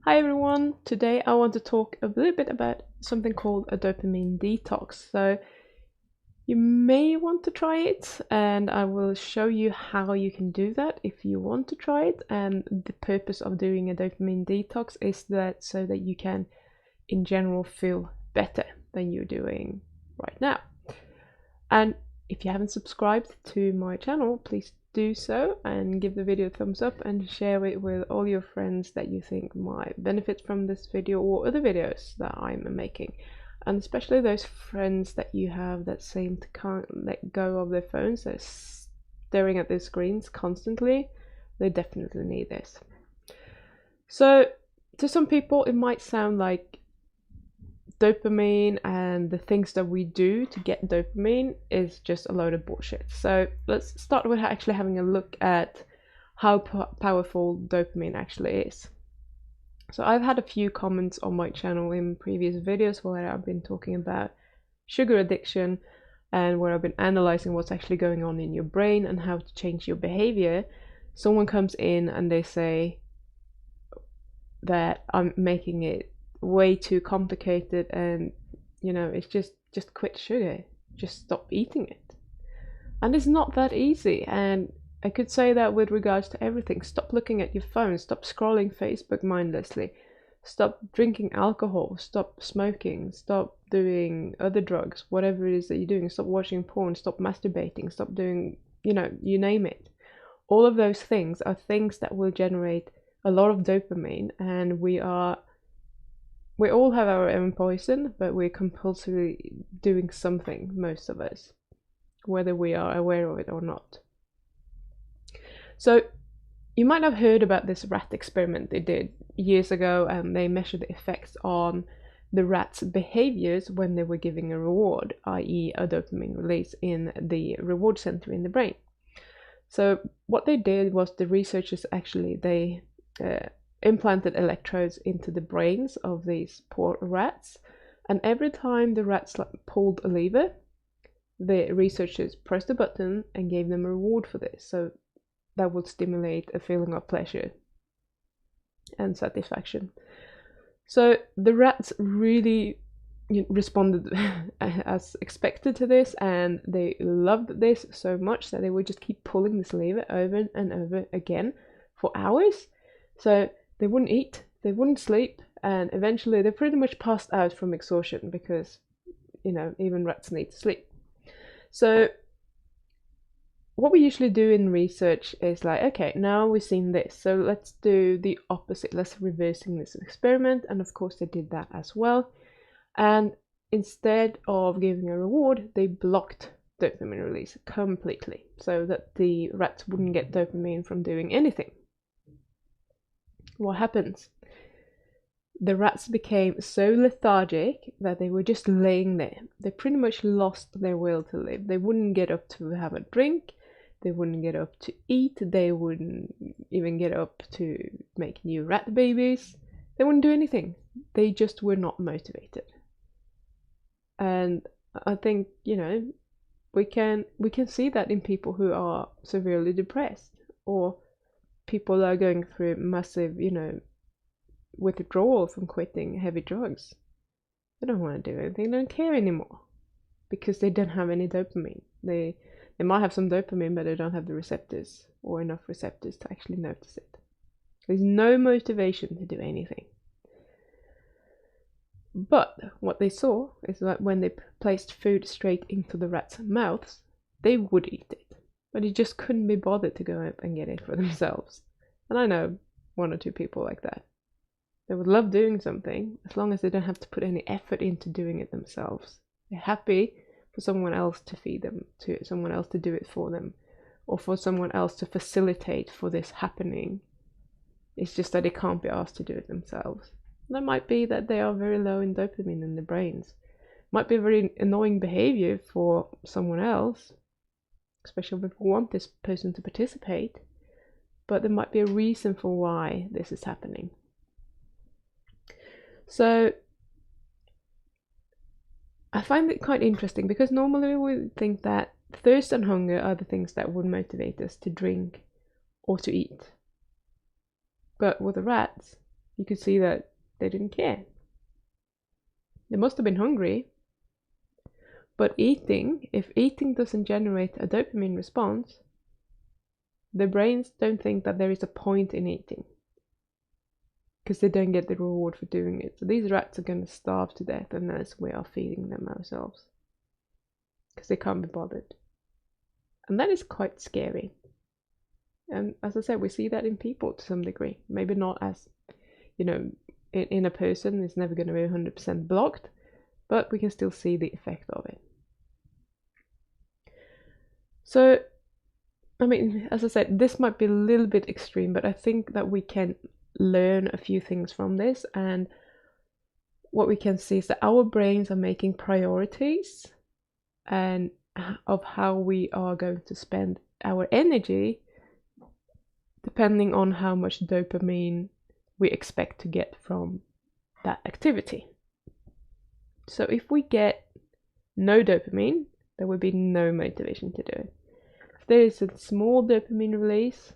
Hi everyone, today I want to talk a little bit about something called a dopamine detox. So you may want to try it and I will show you how you can do that if you want to try it. And the purpose of doing a dopamine detox is that so that you can in general feel better than you're doing right now. And if you haven't subscribed to my channel, please do so and give the video a thumbs up and share it with all your friends that you think might benefit from this video or other videos that I'm making. And especially those friends that you have that seem to can't let go of their phones, they're staring at their screens constantly. They definitely need this. So to some people it might sound like dopamine and the things that we do to get dopamine is just a load of bullshit. So let's start with actually having a look at how powerful dopamine actually is. So I've had a few comments on my channel in previous videos where I've been talking about sugar addiction and where I've been analyzing what's actually going on in your brain and how to change your behavior. Someone comes in and they say that I'm making it way too complicated and it's just quit sugar, just stop eating it. And it's not that easy, and I could say that with regards to everything. Stop looking at your phone, stop scrolling Facebook mindlessly, stop drinking alcohol, stop smoking, stop doing other drugs, whatever it is that you're doing, stop watching porn, stop masturbating, stop doing, you name it. All of those things are things that will generate a lot of dopamine, and we all have our own poison, but we're compulsorily doing something, most of us, whether we are aware of it or not. So you might have heard about this rat experiment they did years ago, and they measured the effects on the rats' behaviors when they were giving a reward, i.e. a dopamine release in the reward center in the brain. So what they did was the researchers actually, they implanted electrodes into the brains of these poor rats, and every time the rats pulled a lever, the researchers pressed a button and gave them a reward for this. So that would stimulate a feeling of pleasure and satisfaction. So the rats really responded as expected to this, and they loved this so much that they would just keep pulling this lever over and over again for hours. So they wouldn't eat, they wouldn't sleep, and eventually they pretty much passed out from exhaustion because, even rats need to sleep. So what we usually do in research is like, okay, now we've seen this, so let's do the opposite. Let's reversing this experiment. And of course they did that as well. And instead of giving a reward, they blocked dopamine release completely so that the rats wouldn't get dopamine from doing anything. What happens? The rats became so lethargic that they were just laying there. They pretty much lost their will to live. They wouldn't get up to have a drink, they wouldn't get up to eat, they wouldn't even get up to make new rat babies. They wouldn't do anything. They just were not motivated. And I think, we can see that in people who are severely depressed, or people that are going through massive, withdrawal from quitting heavy drugs. They don't want to do anything, they don't care anymore because they don't have any dopamine. They might have some dopamine, but they don't have the receptors or enough receptors to actually notice it. There's no motivation to do anything. But what they saw is that when they placed food straight into the rats' mouths, they would eat it, but they just couldn't be bothered to go up and get it for themselves. And I know one or two people like that. They would love doing something as long as they don't have to put any effort into doing it themselves. They're happy for someone else to feed them, to someone else to do it for them, or for someone else to facilitate for this happening. It's just that they can't be asked to do it themselves. And that might be that they are very low in dopamine in their brains. Might be a very annoying behavior for someone else, especially if we want this person to participate, but there might be a reason for why this is happening. So I find it quite interesting because normally we think that thirst and hunger are the things that would motivate us to drink or to eat. But with the rats, you could see that they didn't care. They must have been hungry, but if eating doesn't generate a dopamine response, their brains don't think that there is a point in eating, because they don't get the reward for doing it. So these rats are going to starve to death unless we are feeding them ourselves, because they can't be bothered. And that is quite scary. And as I said, we see that in people to some degree. Maybe not as, in a person, it's never going to be 100% blocked, but we can still see the effect of it. So, I mean, as I said, this might be a little bit extreme, but I think that we can learn a few things from this. And what we can see is that our brains are making priorities and of how we are going to spend our energy depending on how much dopamine we expect to get from that activity. So if we get no dopamine, there will be no motivation to do it. If there is a small dopamine release,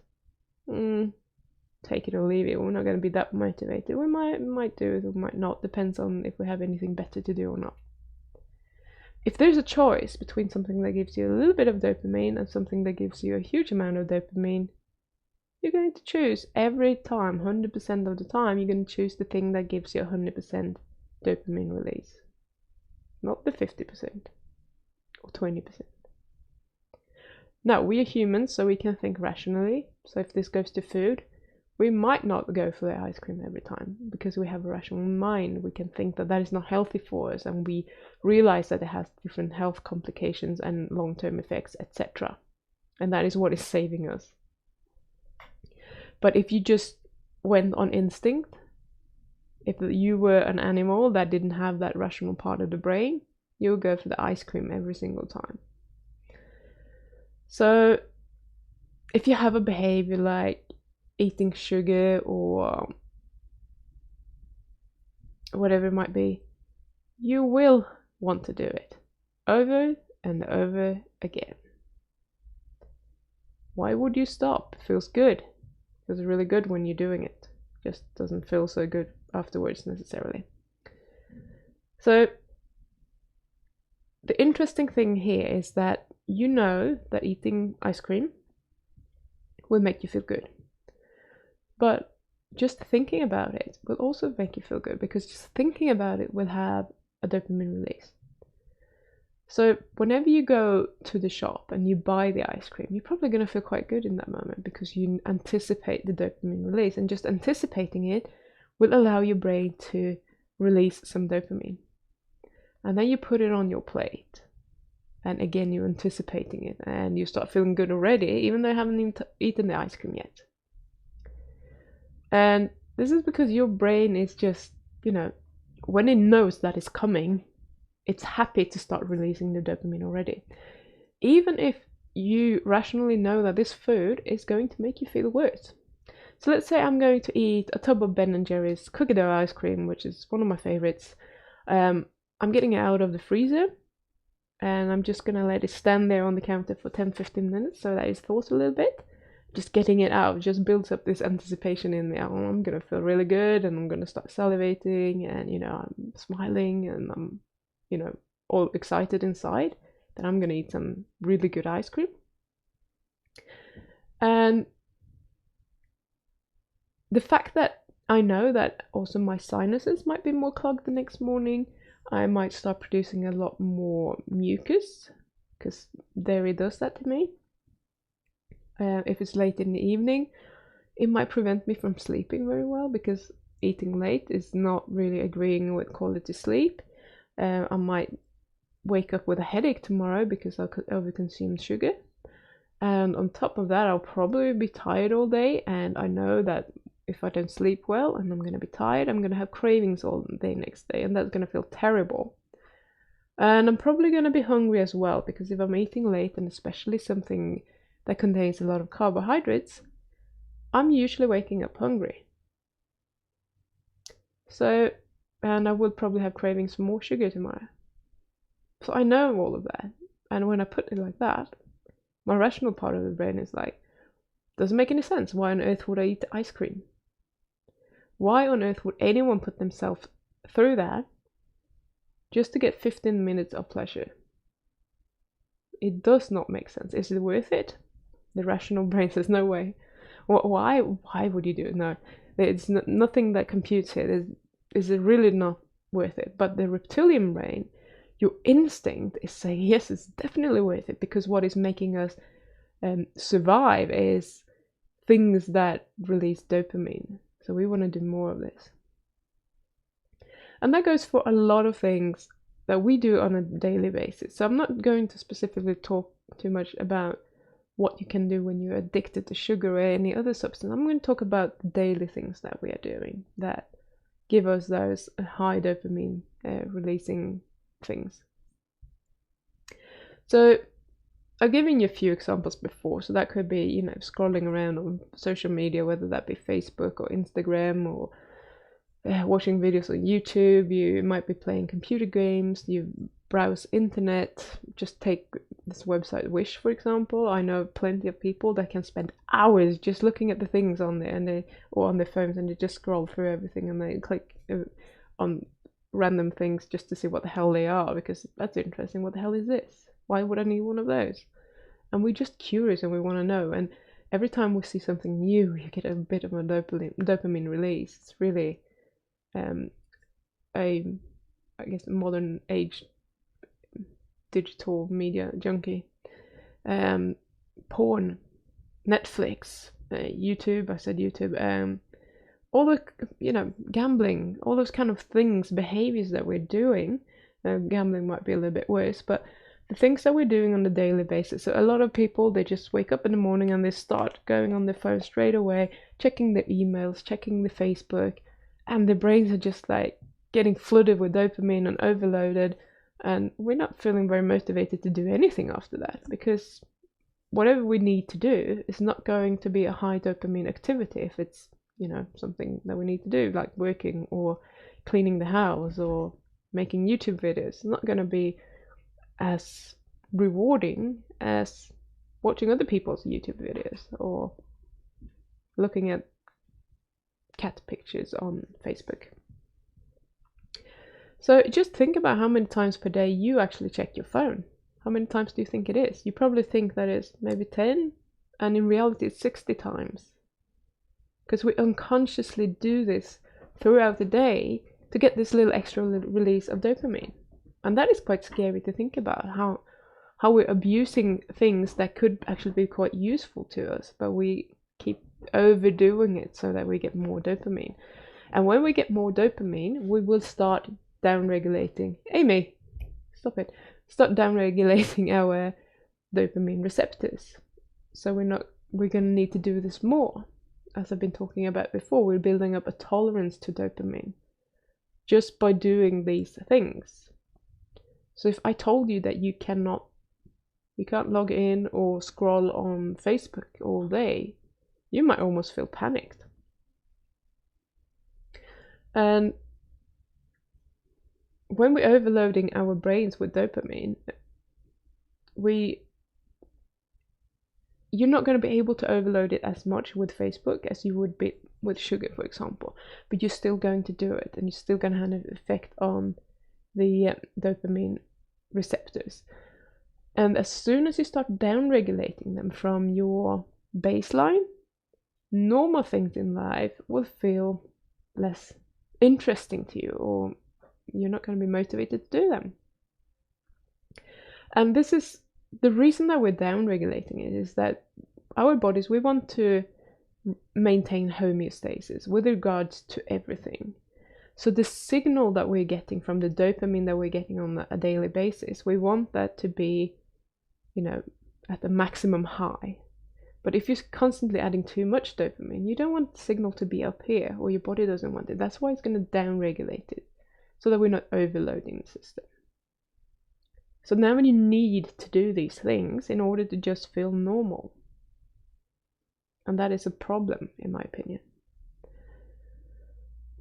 take it or leave it. We're not going to be that motivated. We might do it or might not, depends on if we have anything better to do or not. If there's a choice between something that gives you a little bit of dopamine and something that gives you a huge amount of dopamine, you're going to choose every time, 100% of the time, you're going to choose the thing that gives you 100% dopamine release, not the 50% or 20%. Now, we are humans, so we can think rationally. So if this goes to food, we might not go for the ice cream every time because we have a rational mind. We can think that that is not healthy for us, and we realize that it has different health complications and long-term effects, etc. And that is what is saving us. But if you just went on instinct, if you were an animal that didn't have that rational part of the brain, you would go for the ice cream every single time. So if you have a behavior like eating sugar or whatever it might be, you will want to do it over and over again. Why would you stop? It feels good. It feels really good when you're doing it. Just doesn't feel so good afterwards necessarily. So the interesting thing here is that you know that eating ice cream will make you feel good. But just thinking about it will also make you feel good, because just thinking about it will have a dopamine release. So whenever you go to the shop and you buy the ice cream, you're probably going to feel quite good in that moment because you anticipate the dopamine release, and just anticipating it will allow your brain to release some dopamine. And then you put it on your plate, and again you're anticipating it, and you start feeling good already, even though you haven't even eaten the ice cream yet. And this is because your brain is just, when it knows that it's coming, it's happy to start releasing the dopamine already. Even if you rationally know that this food is going to make you feel worse. So let's say I'm going to eat a tub of Ben & Jerry's cookie dough ice cream, which is one of my favorites. I'm getting it out of the freezer, and I'm just going to let it stand there on the counter for 10-15 minutes so that it's thawed a little bit. Just getting it out just builds up this anticipation in me. Oh, I'm going to feel really good, and I'm going to start salivating, and, I'm smiling, and I'm, all excited inside that I'm going to eat some really good ice cream. And the fact that I know that also my sinuses might be more clogged the next morning, I might start producing a lot more mucus, because dairy does that to me. If it's late in the evening, it might prevent me from sleeping very well, because eating late is not really agreeing with quality sleep. I might wake up with a headache tomorrow because I could overconsume sugar. And on top of that, I'll probably be tired all day, and I know that if I don't sleep well and I'm going to be tired, I'm going to have cravings all day next day, and that's going to feel terrible. And I'm probably going to be hungry as well, because if I'm eating late, and especially something that contains a lot of carbohydrates, I'm usually waking up hungry. So, and I will probably have cravings for more sugar tomorrow. So I know all of that. And when I put it like that, my rational part of the brain is like, doesn't make any sense. Why on earth would I eat ice cream? Why on earth would anyone put themselves through that just to get 15 minutes of pleasure? It does not make sense. Is it worth it? The rational brain says no way. Why would you do it? No, it's nothing that computes here. Is it really not worth it? But the reptilian brain, your instinct is saying yes, it's definitely worth it, because what is making us survive is things that release dopamine. So we want to do more of this. And that goes for a lot of things that we do on a daily basis. So I'm not going to specifically talk too much about what you can do when you're addicted to sugar or any other substance. I'm going to talk about the daily things that we are doing that give us those high dopamine releasing things. So I've given you a few examples before. So that could be, scrolling around on social media, whether that be Facebook or Instagram, or watching videos on YouTube. You might be playing computer games, you browse internet. Just take this website Wish, for example. I know plenty of people that can spend hours just looking at the things on there, or on their phones, and they just scroll through everything, and they click on random things just to see what the hell they are, because that's interesting. What the hell is this? Why would I need one of those? And we're just curious and we want to know. And every time we see something new, you get a bit of a dopamine release. It's really I guess modern age digital media junkie. Porn, Netflix, YouTube. I said YouTube. All the gambling, all those kind of things, behaviors that we're doing. Gambling might be a little bit worse, but the things that we're doing on a daily basis. So a lot of people, they just wake up in the morning and they start going on their phone straight away, checking their emails, checking the Facebook, and their brains are just like getting flooded with dopamine and overloaded, and we're not feeling very motivated to do anything after that, because whatever we need to do is not going to be a high dopamine activity if it's something that we need to do, like working or cleaning the house or making YouTube videos. It's not going to be as rewarding as watching other people's YouTube videos or looking at cat pictures on Facebook. So just think about how many times per day you actually check your phone. How many times do you think it is? You probably think that it's maybe 10, and in reality it's 60 times. Because we unconsciously do this throughout the day to get this little extra release of dopamine. And that is quite scary to think about, how we're abusing things that could actually be quite useful to us, but we keep overdoing it so that we get more dopamine. And when we get more dopamine, we will start downregulating. Amy, stop it. Start downregulating our dopamine receptors. So we're going to need to do this more. As I've been talking about before, we're building up a tolerance to dopamine just by doing these things. So if I told you that you can't log in or scroll on Facebook all day, you might almost feel panicked. And when we're overloading our brains with dopamine, you're not going to be able to overload it as much with Facebook as you would be with sugar, for example, but you're still going to do it, and you're still going to have an effect on the dopamine receptors. And as soon as you start downregulating them from your baseline, normal things in life will feel less interesting to you, or you're not going to be motivated to do them. And this is the reason that we're downregulating it, is that our bodies, we want to maintain homeostasis with regards to everything. So the signal that we're getting from the dopamine that we're getting on a daily basis, we want that to be, at the maximum high. But if you're constantly adding too much dopamine, you don't want the signal to be up here, or your body doesn't want it. That's why it's going to downregulate it, so that we're not overloading the system. So now you need to do these things in order to just feel normal. And that is a problem, in my opinion.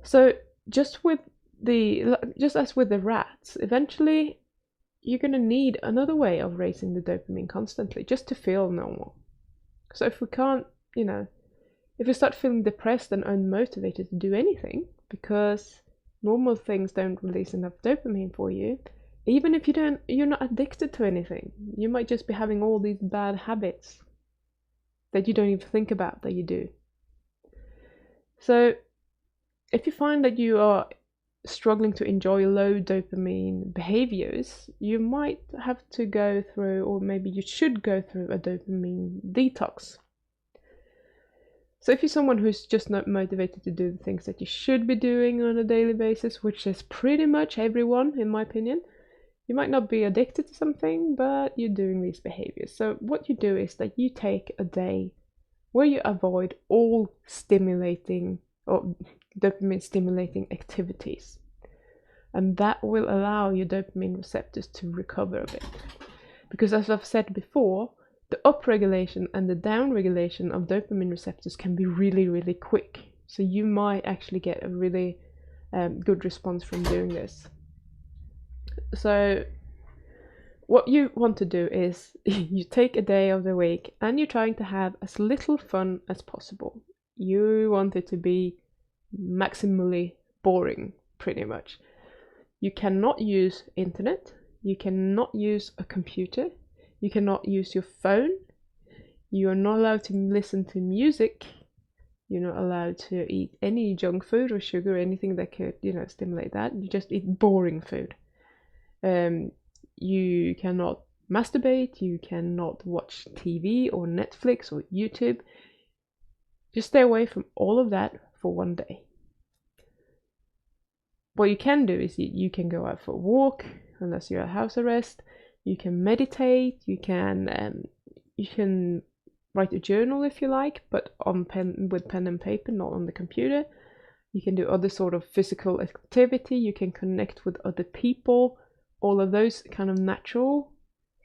So just as with the rats, eventually you're going to need another way of raising the dopamine constantly just to feel normal. So if we can't, If you start feeling depressed and unmotivated to do anything because normal things don't release enough dopamine for you, even if you're not addicted to anything, you might just be having all these bad habits that you don't even think about that you do. So if you find that you are struggling to enjoy low dopamine behaviors, you might have to go through, or maybe you should go through, a dopamine detox. So if you're someone who's just not motivated to do the things that you should be doing on a daily basis, which is pretty much everyone, in my opinion, you might not be addicted to something, but you're doing these behaviors. So what you do is that you take a day where you avoid all stimulating or dopamine stimulating activities. And that will allow your dopamine receptors to recover a bit. Because as I've said before, the upregulation and the downregulation of dopamine receptors can be really, really quick. So you might actually get a really good response from doing this. So what you want to do is you take a day of the week and you're trying to have as little fun as possible. You want it to be maximally boring, pretty much. You cannot use internet, you cannot use a computer, you cannot use your phone, you are not allowed to listen to music, you're not allowed to eat any junk food or sugar or anything that could, stimulate that. You just eat boring food. You cannot masturbate, you cannot watch TV or Netflix or YouTube. Just stay away from all of that for one day. What you can do is you can go out for a walk, unless you're at house arrest. You can meditate. You can write a journal if you like, but with pen and paper, not on the computer. You can do other sort of physical activity. You can connect with other people. All of those kind of natural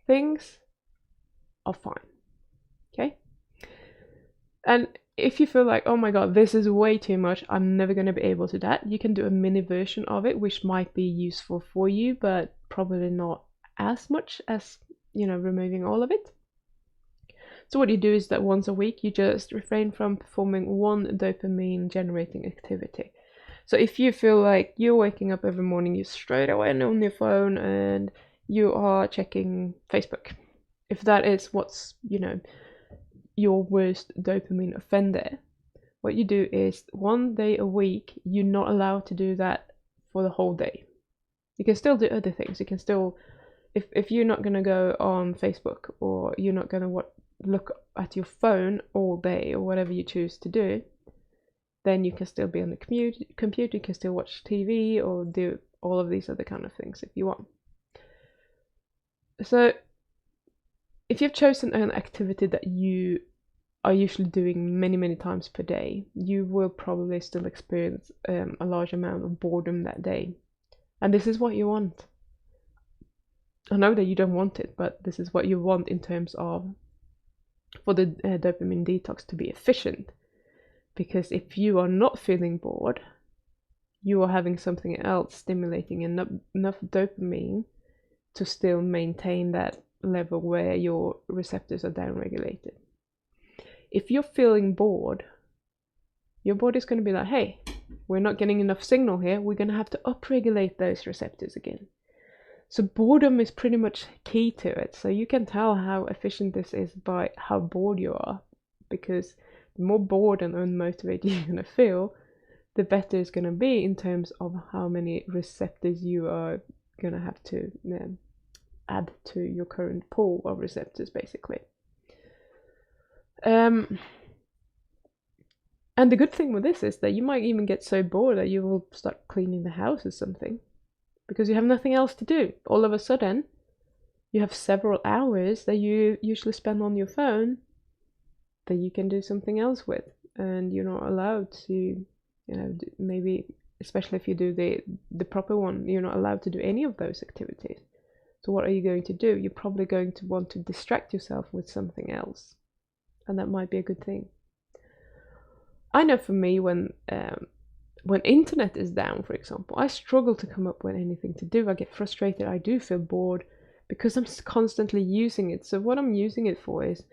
things are fine. Okay? And if you feel like, oh my god, this is way too much, I'm never going to be able to do that, you can do a mini version of it, which might be useful for you, but probably not as much as, removing all of it. So what you do is that once a week, you just refrain from performing one dopamine generating activity. So if you feel like you're waking up every morning, you straight away on your phone and you are checking Facebook. If that is what's, your worst dopamine offender, what you do is one day a week, you're not allowed to do that for the whole day. You can still do other things. You can still, if you're not going to go on Facebook or you're not going to look at your phone all day or whatever you choose to do, then you can still be on the computer, you can still watch TV or do all of these other kind of things if you want. So if you've chosen an activity that you are usually doing many, many times per day, you will probably still experience a large amount of boredom that day. And this is what you want. I know that you don't want it, but this is what you want in terms of for the dopamine detox to be efficient. Because if you are not feeling bored, you are having something else stimulating enough dopamine to still maintain that level where your receptors are downregulated. If you're feeling bored, your body's going to be like, hey, we're not getting enough signal here, we're going to have to upregulate those receptors again. So boredom is pretty much key to it. So you can tell how efficient this is by how bored you are, because the more bored and unmotivated you're going to feel, the better it's going to be in terms of how many receptors you are going to have to add to your current pool of receptors, basically. And the good thing with this is that you might even get so bored that you will start cleaning the house or something, because you have nothing else to do. All of a sudden, you have several hours that you usually spend on your phone that you can do something else with, and you're not allowed to, maybe, especially if you do the proper one, you're not allowed to do any of those activities. So what are you going to do? You're probably going to want to distract yourself with something else, and that might be a good thing. I know for me, when internet is down, for example, I struggle to come up with anything to do. I get frustrated. I do feel bored because I'm constantly using it. So what I'm using it for is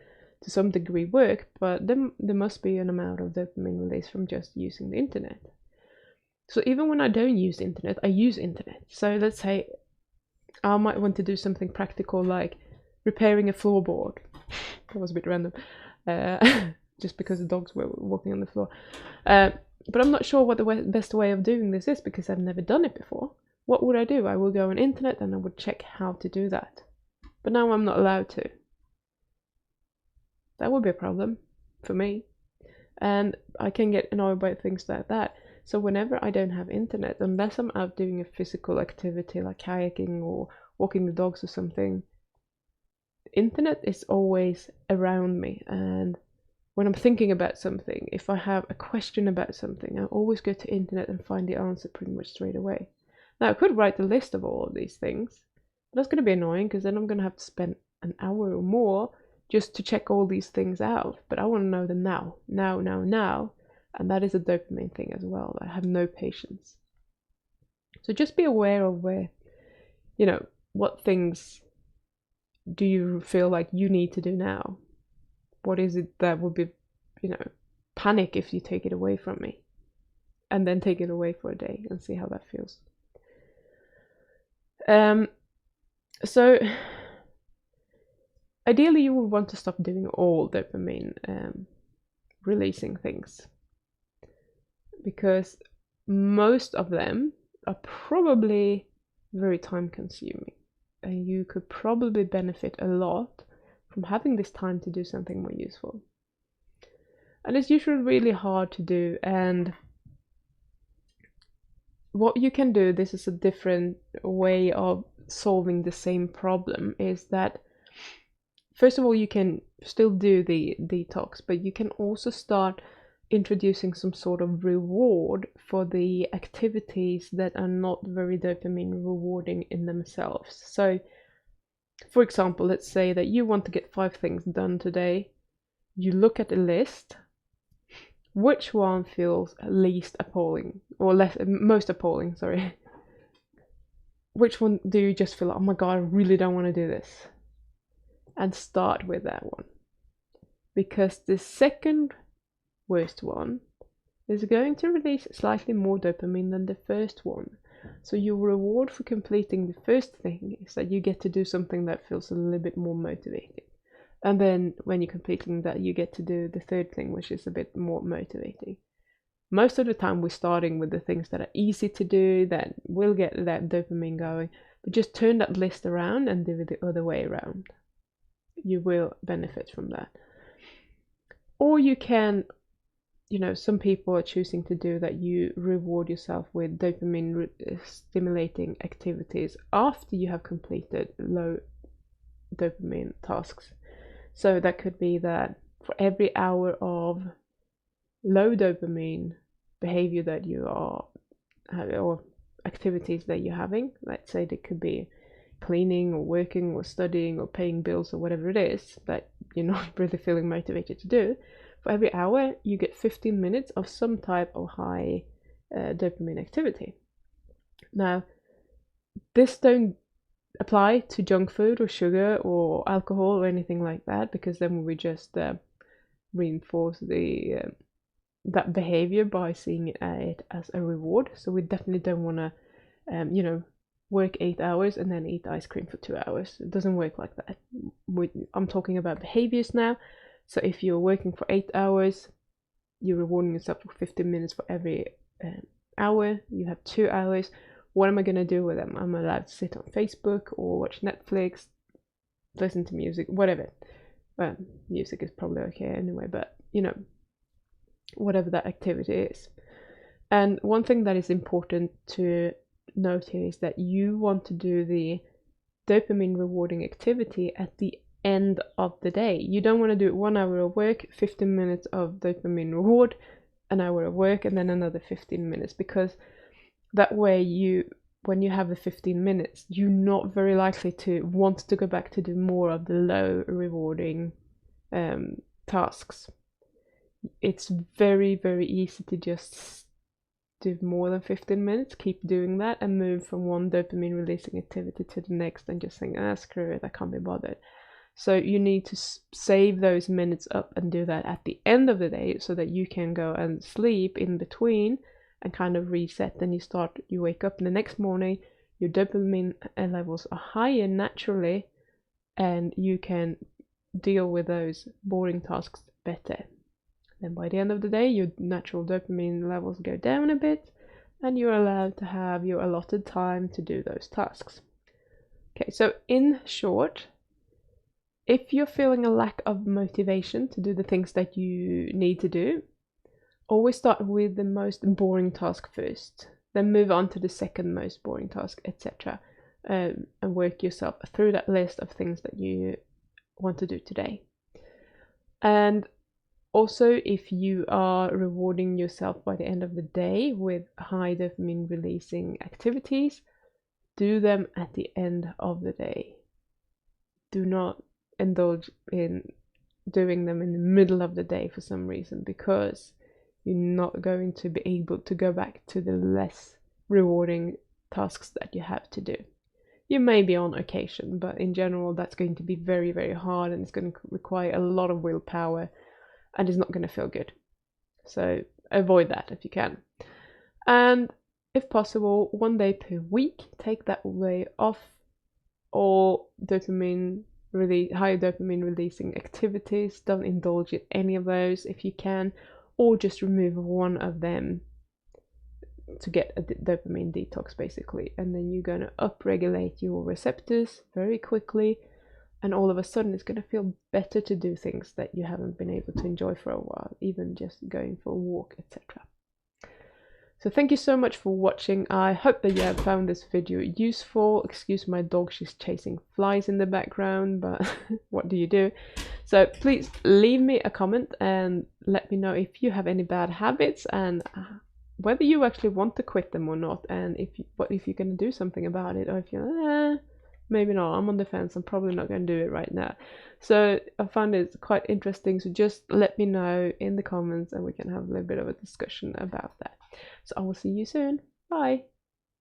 to some degree work, but then there must be an amount of dopamine release from just using the internet. So even when I don't use internet, I use internet. So let's say I might want to do something practical like repairing a floorboard. That was a bit random, just because the dogs were walking on the floor. But I'm not sure what the best way of doing this is because I've never done it before. What would I do? I will go on internet and I would check how to do that. But now I'm not allowed to. That would be a problem for me. And I can get annoyed by things like that. So whenever I don't have internet, unless I'm out doing a physical activity like kayaking or walking the dogs or something, internet is always around me. And when I'm thinking about something, if I have a question about something, I always go to internet and find the answer pretty much straight away. Now I could write a list of all of these things, but that's going to be annoying because then I'm going to have to spend an hour or more just to check all these things out. But I want to know them now. And that is a dopamine thing as well. I have no patience. So just be aware of where, what things do you feel like you need to do now? What is it that would be, panic if you take it away from me? And then take it away for a day and see how that feels. So ideally you would want to stop doing all dopamine releasing things, because most of them are probably very time consuming, and you could probably benefit a lot from having this time to do something more useful. And it's usually really hard to do, and what you can do, this is a different way of solving the same problem, is that first of all you can still do the detox, but you can also start introducing some sort of reward for the activities that are not very dopamine rewarding in themselves. So for example, let's say that you want to get 5 things done today. You look at a list. Which one feels least appalling, or most appalling, sorry. Which one do you just feel like, oh my god, I really don't want to do this? And start with that one. Because the second worst one is going to release slightly more dopamine than the first one. So your reward for completing the first thing is that you get to do something that feels a little bit more motivating. And then when you're completing that, you get to do the third thing, which is a bit more motivating. Most of the time we're starting with the things that are easy to do, that will get that dopamine going, but just turn that list around and do it the other way around. You will benefit from that. Or you can, some people are choosing to do that, you reward yourself with dopamine stimulating activities after you have completed low dopamine tasks. So that could be that for every hour of low dopamine behavior that you are having, or activities that you're having, let's say it could be cleaning or working or studying or paying bills or whatever it is that you're not really feeling motivated to do, for every hour you get 15 minutes of some type of high dopamine activity. Now, this don't apply to junk food or sugar or alcohol or anything like that, because then we just reinforce that behavior by seeing it as a reward. So we definitely don't want to work 8 hours and then eat ice cream for 2 hours. It doesn't work like that. I'm talking about behaviors now. So if you're working for 8 hours, you're rewarding yourself for 15 minutes for every hour. You have 2 hours. What am I going to do with them? I'm allowed to sit on Facebook or watch Netflix, listen to music, whatever. Well, music is probably okay anyway, but whatever that activity is. And one thing that is important to note here is that you want to do the dopamine rewarding activity at the end of the day. You don't want to do it 1 hour of work, 15 minutes of dopamine reward, an hour of work, and then another 15 minutes, because that way when you have the 15 minutes, you're not very likely to want to go back to do more of the low rewarding tasks. It's very, very easy to just do more than 15 minutes, keep doing that, and move from one dopamine releasing activity to the next and just think, screw it, I can't be bothered. So you need to save those minutes up and do that at the end of the day so that you can go and sleep in between and kind of reset. Then you wake up in the next morning, your dopamine levels are higher naturally, and you can deal with those boring tasks better. Then by the end of the day, your natural dopamine levels go down a bit, and you're allowed to have your allotted time to do those tasks. Okay, so in short, if you're feeling a lack of motivation to do the things that you need to do, always start with the most boring task first, then move on to the second most boring task, etc. And work yourself through that list of things that you want to do today. And also, if you are rewarding yourself by the end of the day with high dopamine releasing activities, do them at the end of the day. Do not indulge in doing them in the middle of the day for some reason, because you're not going to be able to go back to the less rewarding tasks that you have to do. You may be on occasion, but in general that's going to be very, very hard, and it's going to require a lot of willpower, and it's not going to feel good. So avoid that if you can. And if possible, 1 day per week, take that way off all high dopamine releasing activities. Don't indulge in any of those if you can, or just remove one of them to get a dopamine detox basically. And then you're going to upregulate your receptors very quickly, and all of a sudden it's going to feel better to do things that you haven't been able to enjoy for a while, even just going for a walk, etc. So thank you so much for watching. I hope that you have found this video useful. Excuse my dog, she's chasing flies in the background, but what do you do? So please leave me a comment and let me know if you have any bad habits, and whether you actually want to quit them or not, and if you're going to do something about it, or if you're maybe not, I'm on the fence, I'm probably not going to do it right now. So I found it quite interesting, so just let me know in the comments and we can have a little bit of a discussion about that. So I will see you soon. Bye.